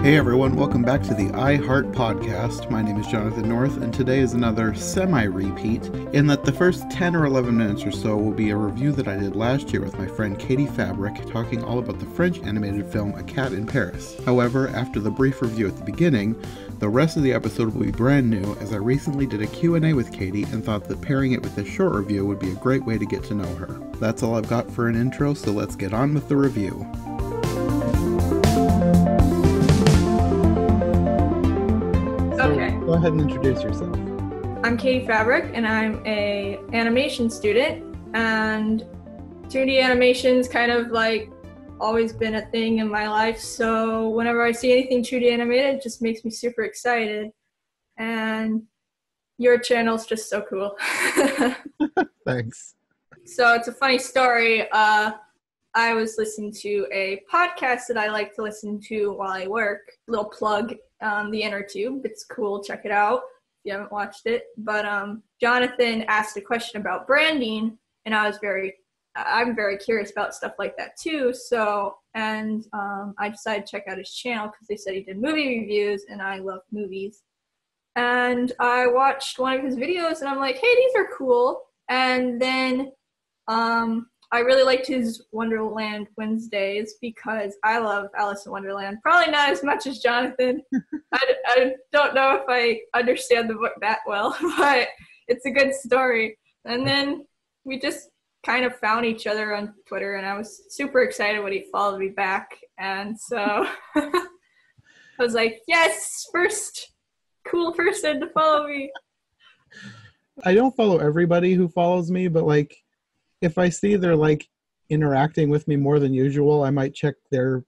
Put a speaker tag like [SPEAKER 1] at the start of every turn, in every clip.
[SPEAKER 1] Hey everyone, welcome back to the I Heart Podcast. My name is Jonathan North, and today is another semi-repeat, in that the first 10 or 11 minutes or so will be a review that I did last year with my friend Katie Fabrick, talking all about the French animated film A Cat in Paris. However, after the brief review at the beginning, the rest of the episode will be brand new, as I recently did a Q&A with Katie and thought that pairing it with this short review would be a great way to get to know her. That's all I've got for an intro, so let's get on with the review. Go ahead and introduce yourself.
[SPEAKER 2] I'm Katie Fabrick, and I'm a animation student, and 2D animation's kind of like always been a thing in my life, so whenever I see anything 2D animated, it just makes me super excited, and your channel's just so cool.
[SPEAKER 1] Thanks.
[SPEAKER 2] So it's a funny story. I was listening to a podcast that I like to listen to while I work. Little plug, the Inner Tube. It's cool. Check it out if you haven't watched it. But Jonathan asked a question about branding, and I'm very curious about stuff like that too. So, and I decided to check out his channel because they said he did movie reviews, and I love movies. And I watched one of his videos, and I'm like, hey, these are cool. And then I really liked his Wonderland Wednesdays because I love Alice in Wonderland. Probably not as much as Jonathan. I don't know if I understand the book that well, but it's a good story. And then we just kind of found each other on Twitter, and I was super excited when he followed me back. And so I was like, yes, first cool person to follow me.
[SPEAKER 1] I don't follow everybody who follows me, but like, if I see they're like interacting with me more than usual, I might check their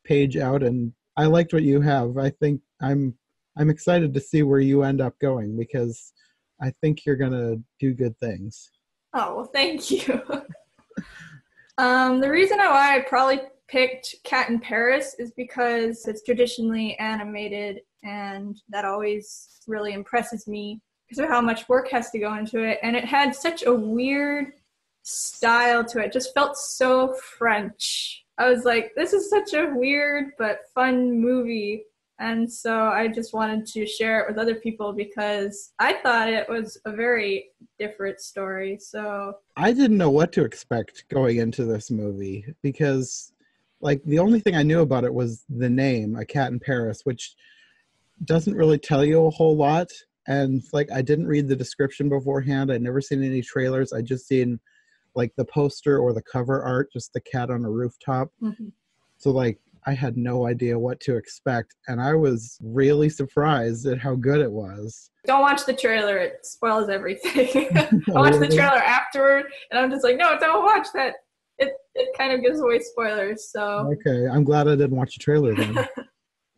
[SPEAKER 1] page out, and I liked what you have. I think I'm excited to see where you end up going, because I think you're gonna do good things.
[SPEAKER 2] Oh, well, thank you. The reason why I probably picked Cat in Paris is because it's traditionally animated, and that always really impresses me because of how much work has to go into it, and it had such a weird style to it. Just felt so French. I was like, this is such a weird but fun movie, and so I just wanted to share it with other people because I thought it was a very different story. So
[SPEAKER 1] I didn't know what to expect going into this movie, because like the only thing I knew about it was the name, A Cat in Paris, which doesn't really tell you a whole lot. And like, I didn't read the description beforehand. I'd never seen any trailers. I just seen like the poster or the cover art, just the cat on a rooftop.
[SPEAKER 2] Mm-hmm.
[SPEAKER 1] So like, I had no idea what to expect, and I was really surprised at how good it was.
[SPEAKER 2] Don't watch the trailer, it spoils everything. I watched the trailer afterward, and I'm just like, no, don't watch that. It kind of gives away spoilers, so.
[SPEAKER 1] Okay, I'm glad I didn't watch the trailer then.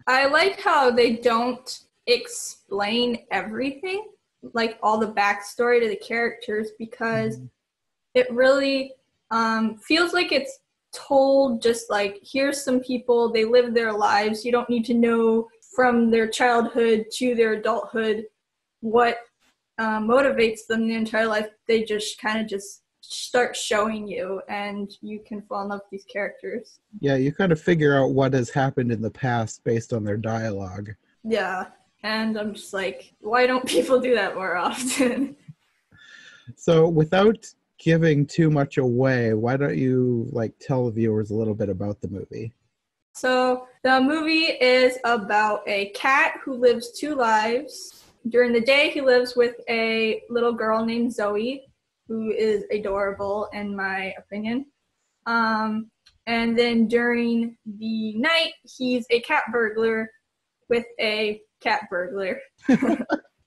[SPEAKER 2] I like how they don't explain everything, like all the backstory to the characters, because it really feels like it's told just like, here's some people, they live their lives. You don't need to know from their childhood to their adulthood what motivates them the entire life. They just kind of just start showing you, and you can fall in love with these characters.
[SPEAKER 1] Yeah, you kind of figure out what has happened in the past based on their dialogue.
[SPEAKER 2] Yeah, and I'm just like, why don't people do that more often?
[SPEAKER 1] So without giving too much away, why don't you like tell the viewers a little bit about the movie?
[SPEAKER 2] So the movie is about a cat who lives two lives. During the day, he lives with a little girl named Zoe, who is adorable in my opinion. And then during the night, he's a cat burglar with a cat burglar.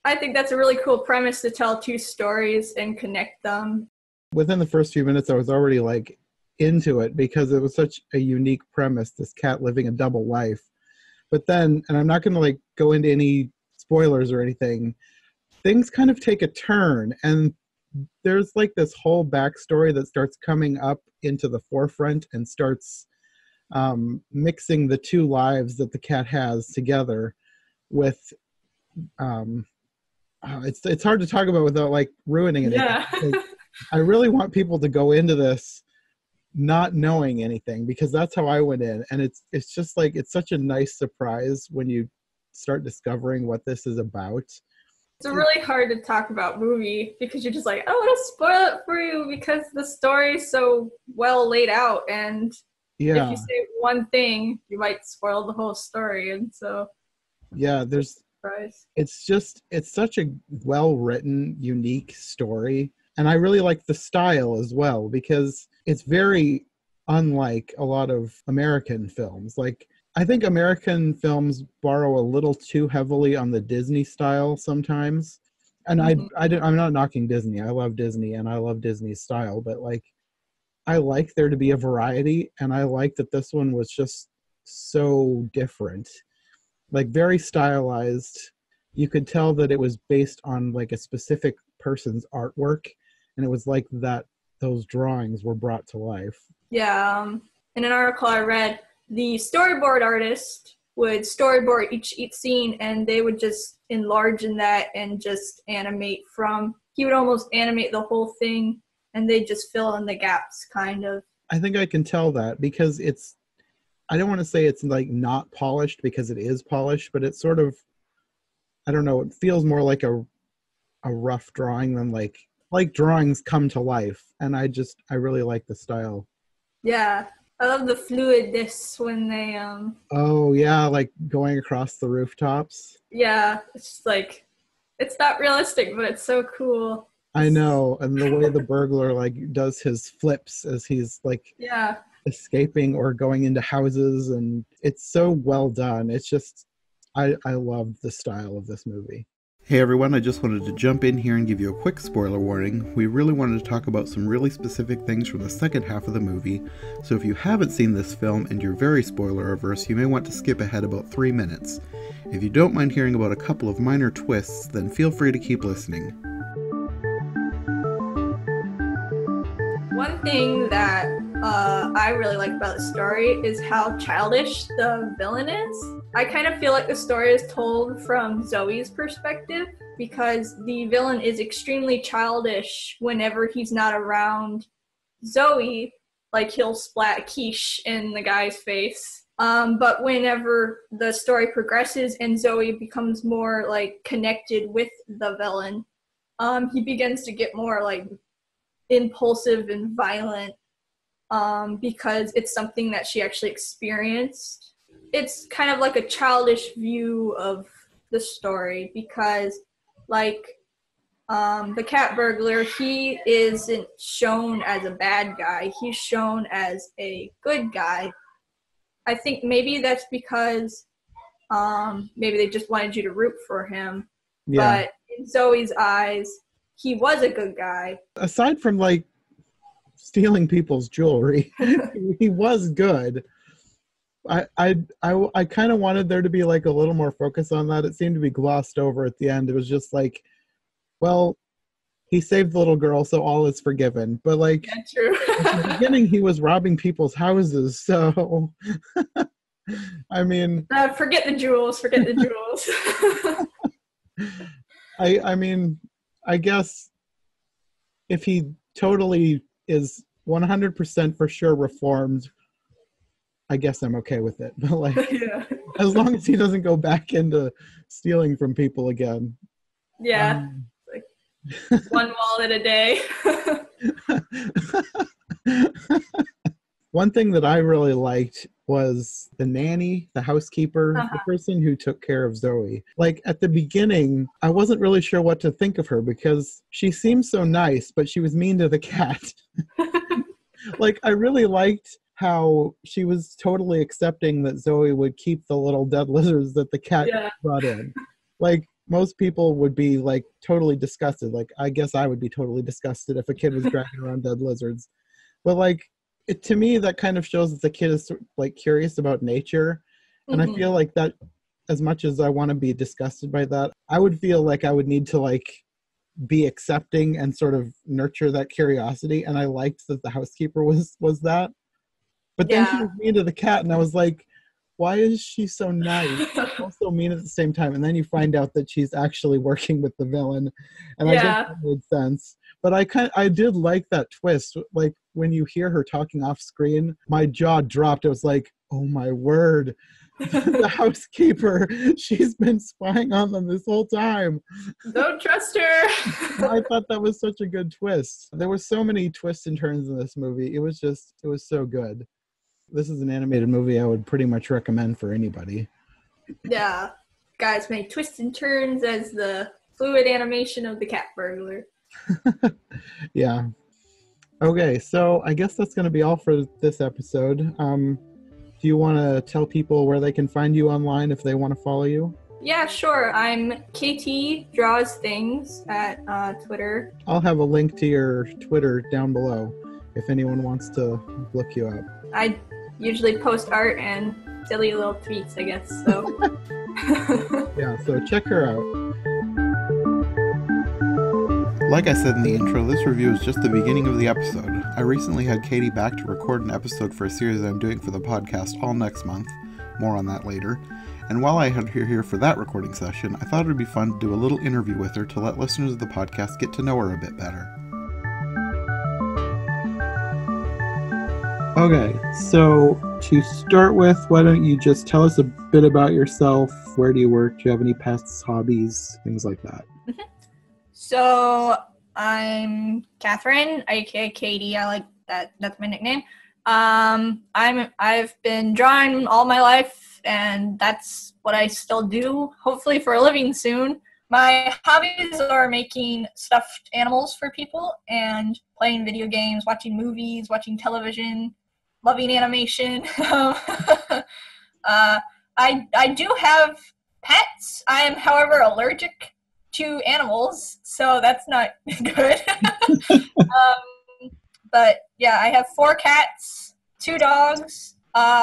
[SPEAKER 2] I think that's a really cool premise to tell two stories and connect them.
[SPEAKER 1] Within the first few minutes, I was already like into it because it was such a unique premise, this cat living a double life. But then, and I'm not going to like go into any spoilers or anything, things kind of take a turn, and there's like this whole backstory that starts coming up into the forefront and starts mixing the two lives that the cat has together with it's hard to talk about without like ruining it.
[SPEAKER 2] Yeah.
[SPEAKER 1] I really want people to go into this not knowing anything, because that's how I went in. And it's just like, it's such a nice surprise when you start discovering what this is about.
[SPEAKER 2] It's a really hard to talk about movie because you're just like, I don't want to spoil it for you because the story's so well laid out, and if you say one thing, you might spoil the whole story, and so
[SPEAKER 1] it's such a well-written, unique story. And I really like the style as well, because it's very unlike a lot of American films. Like, I think American films borrow a little too heavily on the Disney style sometimes. And I'm not knocking Disney. I love Disney and I love Disney's style, but like, I like there to be a variety, and I like that this one was just so different. Like, very stylized. You could tell that it was based on like a specific person's artwork, and it was like that those drawings were brought to life.
[SPEAKER 2] Yeah, in an article I read, the storyboard artist would storyboard each scene, and they would just enlarge in that and just animate from. He would almost animate the whole thing, and they just fill in the gaps, kind of.
[SPEAKER 1] I think I can tell that because it's, I don't want to say it's like not polished, because it is polished, but it's sort of, I don't know, it feels more like a rough drawing than like drawings come to life. And I really like the style.
[SPEAKER 2] Yeah, I love the fluidness when they
[SPEAKER 1] oh yeah, like going across the rooftops.
[SPEAKER 2] Yeah, it's just like, it's not realistic, but it's so cool.
[SPEAKER 1] I know, and the way the burglar like does his flips as he's like escaping or going into houses, and it's so well done. It's just, I love the style of this movie. Hey everyone, I just wanted to jump in here and give you a quick spoiler warning. We really wanted to talk about some really specific things from the second half of the movie, so if you haven't seen this film and you're very spoiler averse, you may want to skip ahead about 3 minutes. If you don't mind hearing about a couple of minor twists, then feel free to keep listening.
[SPEAKER 2] One thing that I really like about the story is how childish the villain is. I kind of feel like the story is told from Zoe's perspective, because the villain is extremely childish whenever he's not around Zoe. Like, he'll splat quiche in the guy's face. But whenever the story progresses and Zoe becomes more like connected with the villain, he begins to get more like impulsive and violent, because it's something that she actually experienced. It's kind of like a childish view of the story, because like the cat burglar, he isn't shown as a bad guy, he's shown as a good guy. I think maybe that's because maybe they just wanted you to root for him. But in Zoe's eyes, he was a good guy.
[SPEAKER 1] Aside from like stealing people's jewelry, he was good. I kind of wanted there to be like a little more focus on that. It seemed to be glossed over at the end. It was just like, well, he saved the little girl, so all is forgiven. But like,
[SPEAKER 2] true.
[SPEAKER 1] at the beginning, he was robbing people's houses. So, I mean,
[SPEAKER 2] forget the jewels. Forget the jewels.
[SPEAKER 1] I mean, I guess if he totally is 100% for sure reformed, I guess I'm okay with it. But like, as long as he doesn't go back into stealing from people again.
[SPEAKER 2] Yeah. Like one wallet a day.
[SPEAKER 1] One thing that I really liked was the nanny, the housekeeper, the person who took care of Zoe. Like, at the beginning, I wasn't really sure what to think of her, because she seemed so nice, but she was mean to the cat. Like, I really liked how she was totally accepting that Zoe would keep the little dead lizards that the cat brought in. Like, most people would be like totally disgusted. Like, I guess I would be totally disgusted if a kid was dragging around dead lizards. But like, to me, that kind of shows that the kid is like curious about nature. And I feel like that, as much as I want to be disgusted by that, I would feel like I would need to like be accepting and sort of nurture that curiosity. And I liked that the housekeeper was that. But then she was mean to the cat, and I was like, why is she so nice? Also mean at the same time. And then you find out that she's actually working with the villain. And I guess that made sense. But I did like that twist. Like, when you hear her talking off screen, my jaw dropped. I was like, oh my word. The housekeeper, she's been spying on them this whole time.
[SPEAKER 2] Don't trust her.
[SPEAKER 1] I thought that was such a good twist. There were so many twists and turns in this movie. It was so good. This is an animated movie I would pretty much recommend for anybody.
[SPEAKER 2] Yeah. Guys make twists and turns as the fluid animation of the cat burglar.
[SPEAKER 1] Yeah. Okay, so I guess that's going to be all for this episode. Do you want to tell people where they can find you online if they want to follow you?
[SPEAKER 2] Yeah, sure. I'm Katie Draws Things at Twitter.
[SPEAKER 1] I'll have a link to your Twitter down below if anyone wants to look you up.
[SPEAKER 2] I usually post art and silly little tweets, I guess. So
[SPEAKER 1] yeah, so check her out.
[SPEAKER 3] Like I said in the intro, this review is just the beginning of the episode. I recently had Katie back to record an episode for a series I'm doing for the podcast all next month. More on that later. And while I had her here for that recording session, I thought it would be fun to do a little interview with her to let listeners of the podcast get to know her a bit better.
[SPEAKER 1] Okay, so to start with, why don't you just tell us a bit about yourself? Where do you work? Do you have any pets, hobbies, things like that?
[SPEAKER 2] So I'm Catherine, aka Katie. I like that. That's my nickname. I've been drawing all my life, and that's what I still do. Hopefully for a living soon. My hobbies are making stuffed animals for people and playing video games, watching movies, watching television, loving animation. I do have pets. I am, however, allergic to animals, so that's not good. But yeah, I have 4 cats, 2 dogs.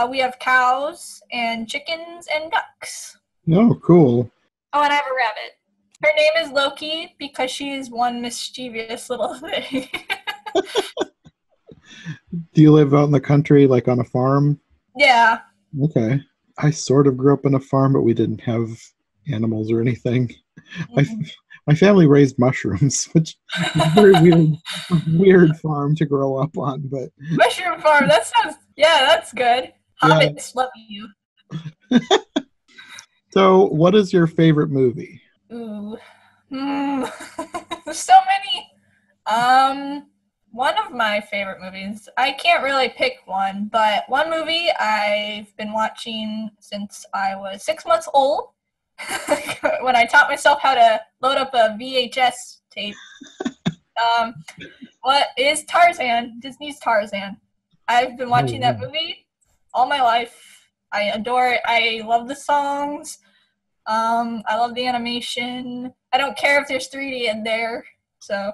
[SPEAKER 2] We have cows and chickens and ducks.
[SPEAKER 1] Oh, cool.
[SPEAKER 2] Oh, and I have a rabbit. Her name is Loki because she is one mischievous little thing.
[SPEAKER 1] Do you live out in the country, like on a farm?
[SPEAKER 2] Yeah.
[SPEAKER 1] Okay. I sort of grew up on a farm, but we didn't have animals or anything. Mm-hmm. My family raised mushrooms, which is a very weird farm to grow up on. But
[SPEAKER 2] mushroom farm, that sounds, yeah, that's good. Hobbits love you.
[SPEAKER 1] So, what is your favorite movie?
[SPEAKER 2] Ooh. So many. One of my favorite movies, I can't really pick one, but one movie I've been watching since I was 6 months old, when I taught myself how to load up a VHS tape. What is Tarzan? Disney's Tarzan. I've been watching that movie all my life. I adore it. I love the songs. I love the animation. I don't care if there's 3D in there. So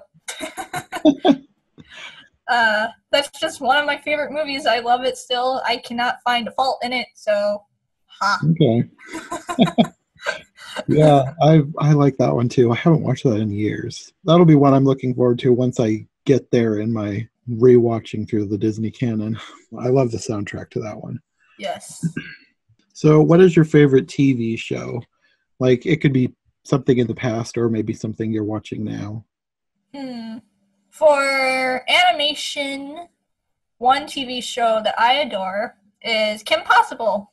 [SPEAKER 2] that's just one of my favorite movies. I love it still. I cannot find a fault in it. So,
[SPEAKER 1] Okay. Yeah, I like that one too. I haven't watched that in years. That'll be one I'm looking forward to once I get there in my rewatching through the Disney canon. I love the soundtrack to that one.
[SPEAKER 2] Yes.
[SPEAKER 1] So what is your favorite TV show? Like, it could be something in the past or maybe something you're watching now.
[SPEAKER 2] For animation, one TV show that I adore is Kim Possible.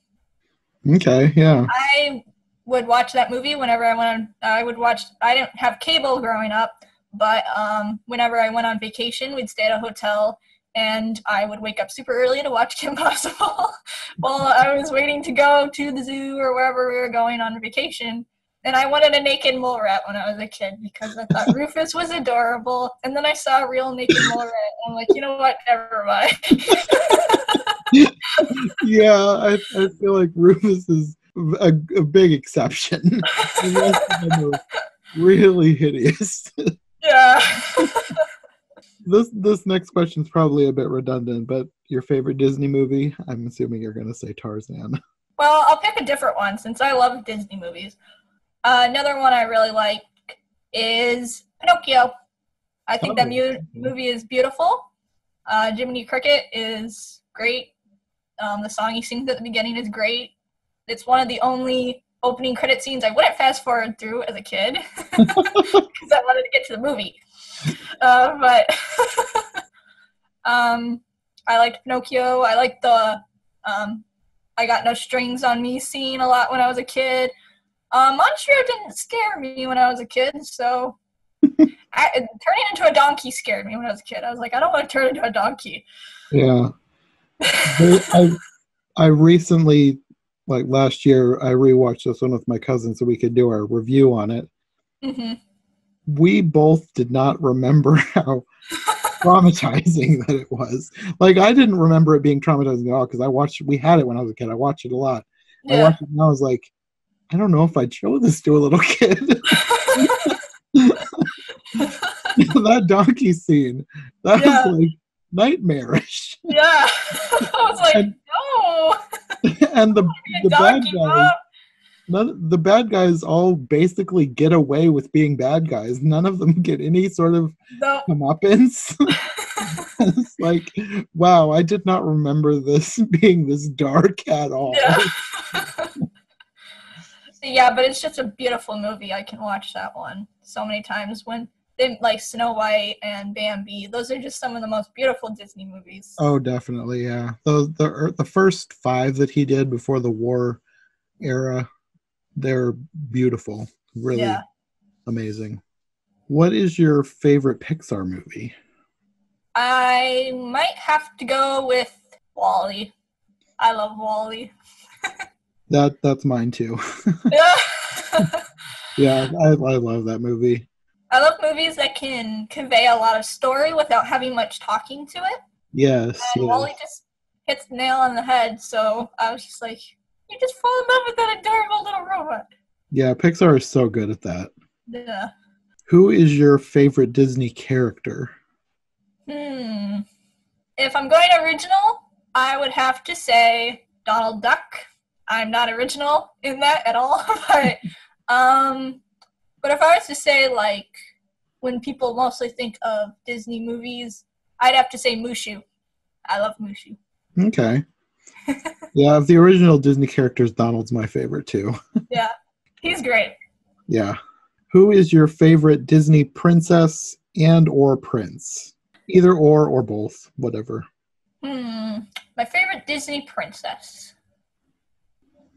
[SPEAKER 1] Okay, yeah.
[SPEAKER 2] I would watch that movie whenever I went on. I didn't have cable growing up, but whenever I went on vacation, we'd stay at a hotel, and I would wake up super early to watch Kim Possible while I was waiting to go to the zoo or wherever we were going on vacation. And I wanted a naked mole rat when I was a kid because I thought Rufus was adorable. And then I saw a real naked mole rat, and I'm like, you know what? Never mind.
[SPEAKER 1] Yeah, I feel like Rufus is a big exception. The rest of them are really hideous.
[SPEAKER 2] Yeah.
[SPEAKER 1] This next question is probably a bit redundant, but your favorite Disney movie? I'm assuming you're going to say Tarzan.
[SPEAKER 2] Well, I'll pick a different one since I love Disney movies. Another one I really like is Pinocchio. I think that movie is beautiful. Jiminy Cricket is great. The song he sings at the beginning is great. It's one of the only opening credit scenes I wouldn't fast forward through as a kid because I wanted to get to the movie. But I liked Pinocchio. I liked the I Got No Strings on Me scene a lot when I was a kid. Monstro didn't scare me when I was a kid, so turning into a donkey scared me when I was a kid. I was like, I don't want to turn into a donkey.
[SPEAKER 3] Yeah. I recently, like last year, I rewatched this one with my cousin so we could do our review on it.
[SPEAKER 2] Mm-hmm.
[SPEAKER 3] We both did not remember how traumatizing that it was. Like, I didn't remember it being traumatizing at all because we had it when I was a kid. I watched it a lot.
[SPEAKER 2] Yeah.
[SPEAKER 3] I watched it and I was like, I don't know if I'd show this to a little kid. That donkey scene, that was like nightmarish.
[SPEAKER 2] Yeah. I was like, no.
[SPEAKER 3] And the bad guys, the bad guys all basically get away with being bad guys. None of them get any sort of comeuppance. It's like, wow, I did not remember this being this dark at all.
[SPEAKER 2] Yeah, but it's just a beautiful movie. I can watch that one so many times. When they like Snow White and Bambi, those are just some of the most beautiful Disney movies.
[SPEAKER 3] Oh, definitely, yeah. The first 5 that he did before the war era, they're beautiful, really amazing. What is your favorite Pixar movie?
[SPEAKER 2] I might have to go with WALL-E. I love WALL-E.
[SPEAKER 3] That's mine too. Yeah, I love that movie.
[SPEAKER 2] I love movies that can convey a lot of story without having much talking to it.
[SPEAKER 3] Yes.
[SPEAKER 2] And WALL-E just hits the nail on the head, so I was just like, you just fall in love with that adorable little robot.
[SPEAKER 3] Yeah, Pixar is so good at that.
[SPEAKER 2] Yeah.
[SPEAKER 3] Who is your favorite Disney character?
[SPEAKER 2] If I'm going original, I would have to say Donald Duck. I'm not original in that at all, but if I was to say, like, when people mostly think of Disney movies, I'd have to say Mushu. I love Mushu.
[SPEAKER 3] Okay. Yeah, of the original Disney characters, Donald's my favorite too.
[SPEAKER 2] Yeah, he's great.
[SPEAKER 3] Yeah. Who is your favorite Disney princess and or prince? Either or both, whatever.
[SPEAKER 2] My favorite Disney princess.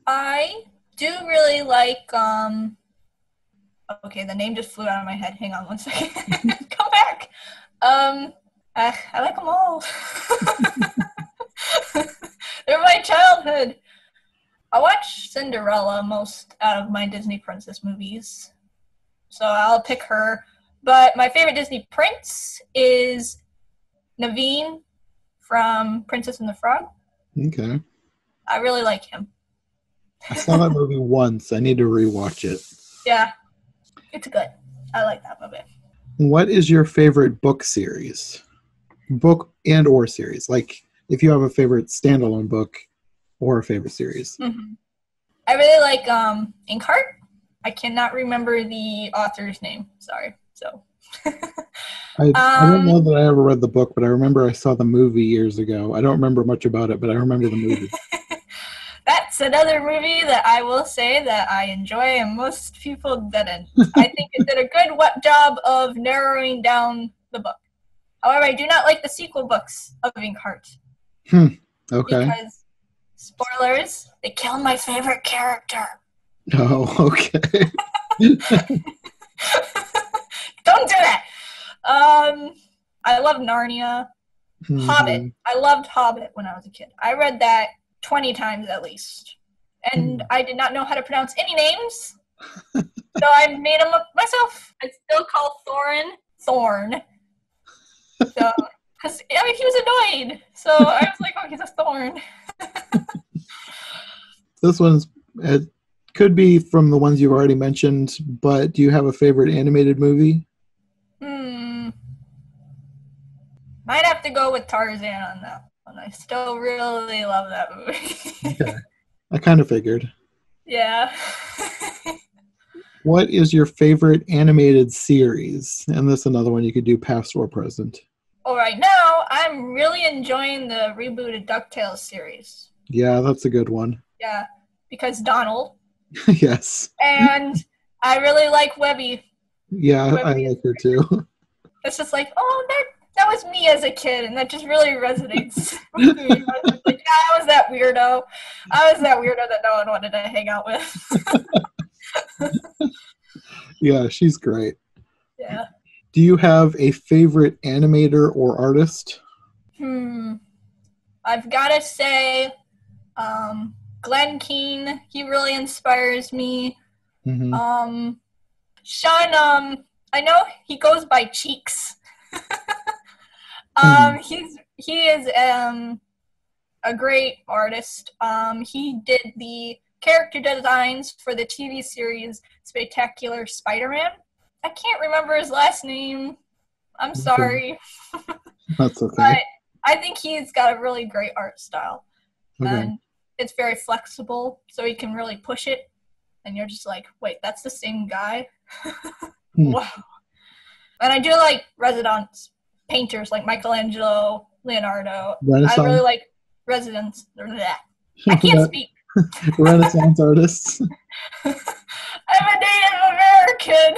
[SPEAKER 2] I do really like, okay, the name just flew out of my head. Hang on one second. Come back. I like them all. They're my childhood. I watch Cinderella most out of my Disney princess movies, so I'll pick her. But my favorite Disney prince is Naveen from Princess and the Frog.
[SPEAKER 3] Okay.
[SPEAKER 2] I really like him.
[SPEAKER 3] I saw that movie once. I need to rewatch it.
[SPEAKER 2] Yeah, it's good. I like that movie.
[SPEAKER 3] What is your favorite book series? Book and or series. Like, if you have a favorite standalone book or a favorite series.
[SPEAKER 2] Mm-hmm. I really like Inkheart. I cannot remember the author's name. Sorry. So.
[SPEAKER 3] I don't know that I ever read the book, but I remember I saw the movie years ago. I don't remember much about it, but I remember the movie.
[SPEAKER 2] That's another movie that I will say that I enjoy and most people didn't. I think it did a good job of narrowing down the book. However, I do not like the sequel books of Inkheart.
[SPEAKER 3] Okay.
[SPEAKER 2] Because, spoilers, they killed my favorite character.
[SPEAKER 3] Oh, okay.
[SPEAKER 2] Don't do that! I love Narnia.
[SPEAKER 3] Mm-hmm.
[SPEAKER 2] Hobbit. I loved Hobbit when I was a kid. I read that 20 times at least. And I did not know how to pronounce any names. So I made them up myself. I still call Thorin Thorn. So, because, I mean, he was annoyed. So I was like, oh, he's a thorn.
[SPEAKER 3] This one's, it could be from the ones you've already mentioned, but do you have a favorite animated movie?
[SPEAKER 2] Might have to go with Tarzan on that one. I still really love that movie.
[SPEAKER 3] Okay. I kind of figured.
[SPEAKER 2] Yeah.
[SPEAKER 3] What is your favorite animated series? And this is another one you could do past or present.
[SPEAKER 2] Well, right now, I'm really enjoying the rebooted DuckTales series.
[SPEAKER 3] Yeah, that's a good one.
[SPEAKER 2] Yeah, because Donald.
[SPEAKER 3] Yes.
[SPEAKER 2] And I really like Webby.
[SPEAKER 3] Yeah, Webby I like her too.
[SPEAKER 2] It's just like, oh, that was me as a kid, and that just really resonates with me. I was like, yeah, I was that weirdo. I was that weirdo that no one wanted to hang out with.
[SPEAKER 3] Yeah, she's great.
[SPEAKER 2] Yeah.
[SPEAKER 3] Do you have a favorite animator or artist?
[SPEAKER 2] I've got to say, Glenn Keane, he really inspires me.
[SPEAKER 3] Mm-hmm.
[SPEAKER 2] Sean, I know he goes by Cheeks. He is a great artist. He did the character designs for the TV series Spectacular Spider-Man. I can't remember his last name. I'm sorry.
[SPEAKER 3] That's okay.
[SPEAKER 2] But I think he's got a really great art style.
[SPEAKER 3] Okay.
[SPEAKER 2] And it's very flexible, so he can really push it. And you're just like, wait, that's the same guy? Wow. And I do like Renaissance painters like Michelangelo, Leonardo.
[SPEAKER 3] Renaissance?
[SPEAKER 2] I really like residents. I can't speak.
[SPEAKER 3] Renaissance artists.
[SPEAKER 2] I'm a Native American.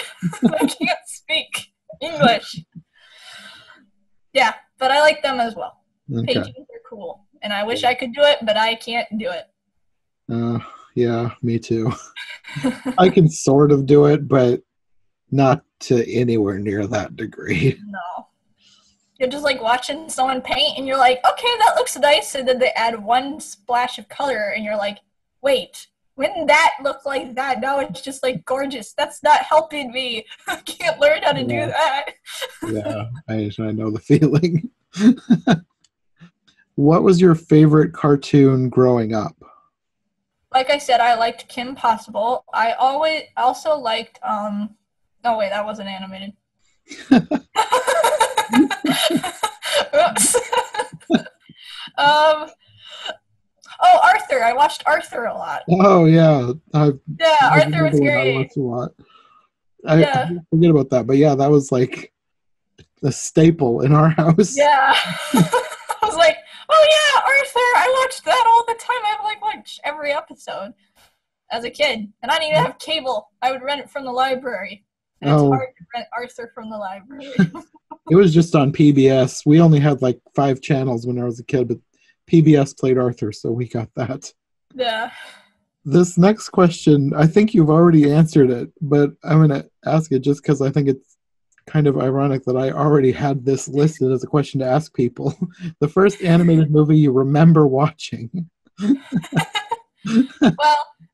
[SPEAKER 2] I can't speak English. Yeah, but I like them as well.
[SPEAKER 3] Okay.
[SPEAKER 2] Paintings are cool. And I wish I could do it, but I can't do it.
[SPEAKER 3] Yeah, me too. I can sort of do it, but not to anywhere near that degree.
[SPEAKER 2] No. You're just like watching someone paint and you're like, okay, that looks nice. And then they add one splash of color and you're like, wait, when that looked like that, now it's just like gorgeous. That's not helping me. I can't learn how to do that.
[SPEAKER 3] Yeah, I know the feeling. What was your favorite cartoon growing up?
[SPEAKER 2] Like I said, I liked Kim Possible. I also liked oh wait, that wasn't animated. Oops. Oh, Arthur. I watched Arthur a lot.
[SPEAKER 3] Oh yeah.
[SPEAKER 2] Arthur was great.
[SPEAKER 3] I watched a lot. I forget about that, but yeah, that was like a staple in our house.
[SPEAKER 2] Yeah. I was like, oh yeah, Arthur. I watched that all the time. I like watched every episode as a kid. And I didn't even have cable. I would rent it from the library. And it's hard to rent Arthur from the library.
[SPEAKER 3] It was just on PBS. We only had like 5 channels when I was a kid, but PBS played Arthur, so we got that.
[SPEAKER 2] Yeah.
[SPEAKER 3] This next question, I think you've already answered it, but I'm going to ask it just because I think it's kind of ironic that I already had this listed as a question to ask people. The first animated movie you remember watching.
[SPEAKER 2] Well,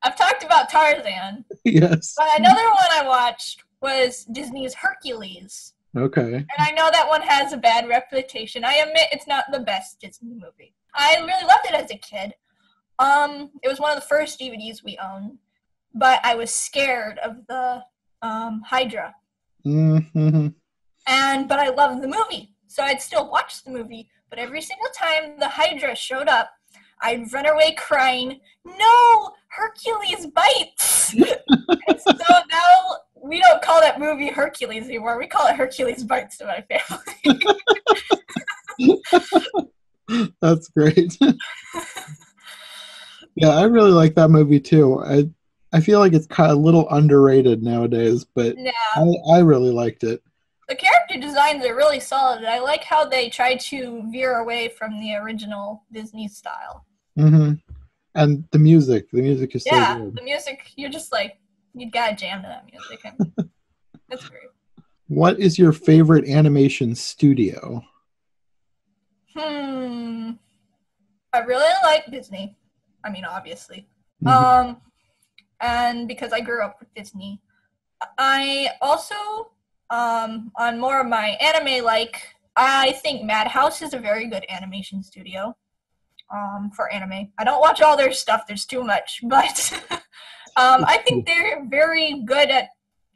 [SPEAKER 2] I've talked about Tarzan.
[SPEAKER 3] Yes.
[SPEAKER 2] But another one I watched was Disney's Hercules.
[SPEAKER 3] Okay.
[SPEAKER 2] And I know that one has a bad reputation. I admit it's not the best Disney movie. I really loved it as a kid. It was one of the first DVDs we owned, but I was scared of the Hydra.
[SPEAKER 3] Mm-hmm.
[SPEAKER 2] But I loved the movie, so I'd still watch the movie. But every single time the Hydra showed up, I'd run away crying, "No, Hercules bites!" And so now we don't call that movie Hercules anymore. We call it Hercules Bites to my family.
[SPEAKER 3] That's great. Yeah, I really like that movie too. I feel like it's kind of a little underrated nowadays, but yeah. I really liked it.
[SPEAKER 2] The character designs are really solid, and I like how they try to veer away from the original Disney style.
[SPEAKER 3] Mm-hmm. And the music is so good.
[SPEAKER 2] Yeah, the music, you're just like, you gotta jam to that music. That's great.
[SPEAKER 3] What is your favorite animation studio?
[SPEAKER 2] I really like Disney. I mean, obviously.
[SPEAKER 3] Mm-hmm.
[SPEAKER 2] And because I grew up with Disney. I also, on more of my anime, I think Madhouse is a very good animation studio for anime. I don't watch all their stuff. There's too much. But I think they're very good at,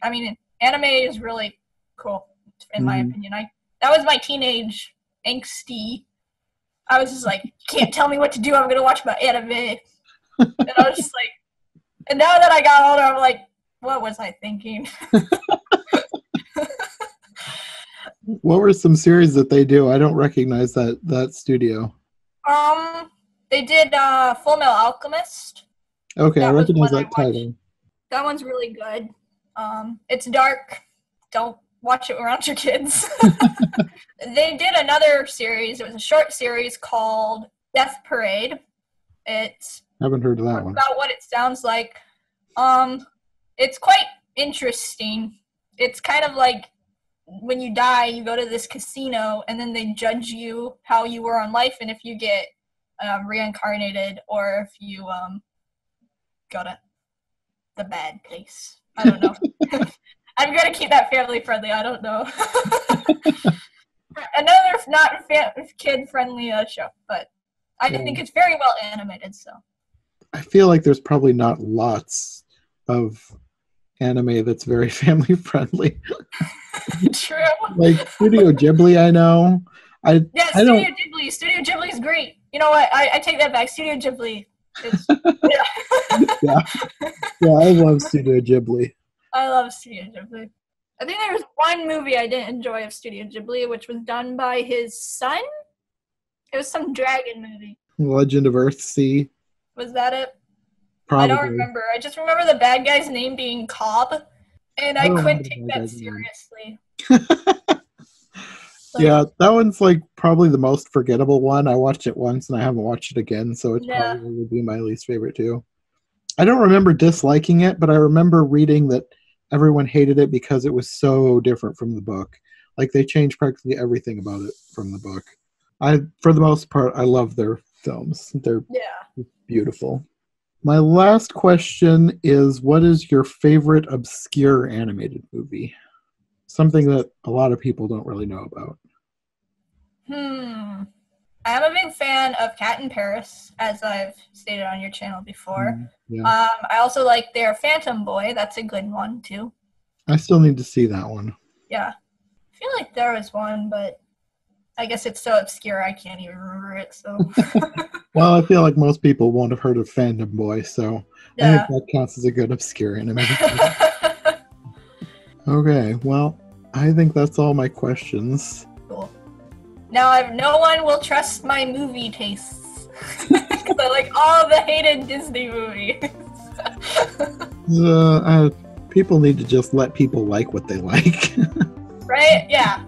[SPEAKER 2] anime is really cool, in my opinion. That was my teenage angsty. I was just like, you can't tell me what to do. I'm going to watch my anime. And I was just like, and now that I got older, I'm like, what was I thinking?
[SPEAKER 3] What were some series that they do? I don't recognize that studio.
[SPEAKER 2] They did Full Metal Alchemist.
[SPEAKER 3] Okay, I recognize that title.
[SPEAKER 2] That one's really good. It's dark. Don't watch it around your kids. They did another series. It was a short series called Death Parade. It's
[SPEAKER 3] Haven't heard of that one.
[SPEAKER 2] about what it sounds like. It's quite interesting. It's kind of like when you die, you go to this casino, and then they judge you how you were on life, and if you get reincarnated, or if you go to the bad place. I don't know. I'm going to keep that family friendly. I don't know. Another not kid friendly show, but I think it's very well animated. So
[SPEAKER 3] I feel like there's probably not lots of anime that's very family friendly.
[SPEAKER 2] True.
[SPEAKER 3] Like Studio Ghibli, I know.
[SPEAKER 2] Studio Ghibli is great. You know what? I take that back. Studio Ghibli is
[SPEAKER 3] yeah, I love Studio Ghibli.
[SPEAKER 2] I love Studio Ghibli. I think there was one movie I didn't enjoy of Studio Ghibli, which was done by his son. It was some dragon movie.
[SPEAKER 3] Legend of Earthsea.
[SPEAKER 2] Was that it?
[SPEAKER 3] Probably.
[SPEAKER 2] I don't remember. I just remember the bad guy's name being Cobb, and I couldn't take that seriously.
[SPEAKER 3] Yeah, that one's like probably the most forgettable one. I watched it once and I haven't watched it again, so it probably would be my least favorite too. I don't remember disliking it, but I remember reading that everyone hated it because it was so different from the book. Like they changed practically everything about it from the book. For the most part, I love their films. They're beautiful. My last question is, what is your favorite obscure animated movie? Something that a lot of people don't really know about.
[SPEAKER 2] I'm a big fan of Cat in Paris, as I've stated on your channel before. I also like their Phantom Boy. That's a good one, too.
[SPEAKER 3] I still need to see that one.
[SPEAKER 2] Yeah. I feel like there was one, but I guess it's so obscure I can't even remember it, so...
[SPEAKER 3] Well, I feel like most people won't have heard of Phantom Boy, so I think that counts as a good obscure anime. Okay, well, I think that's all my questions.
[SPEAKER 2] Cool. Now no one will trust my movie tastes. Because I like all the hated Disney movies.
[SPEAKER 3] People need to just let people like what they like.
[SPEAKER 2] Right? Yeah.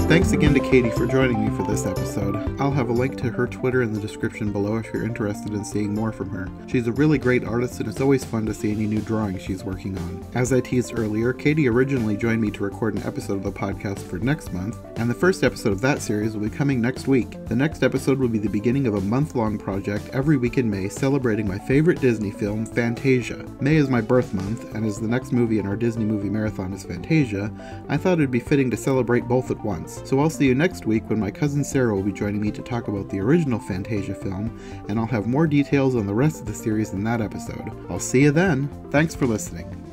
[SPEAKER 1] Thanks again to Katie for joining me for this episode. I'll have a link to her Twitter in the description below if you're interested in seeing more from her. She's a really great artist and it's always fun to see any new drawings she's working on. As I teased earlier, Katie originally joined me to record an episode of the podcast for next month, and the first episode of that series will be coming next week. The next episode will be the beginning of a month-long project every week in May celebrating my favorite Disney film, Fantasia. May is my birth month, and as the next movie in our Disney movie marathon is Fantasia, I thought it'd be fitting to celebrate both at once. So I'll see you next week when my cousin Sarah will be joining me to talk about the original Fantasia film, and I'll have more details on the rest of the series in that episode. I'll see you then. Thanks for listening.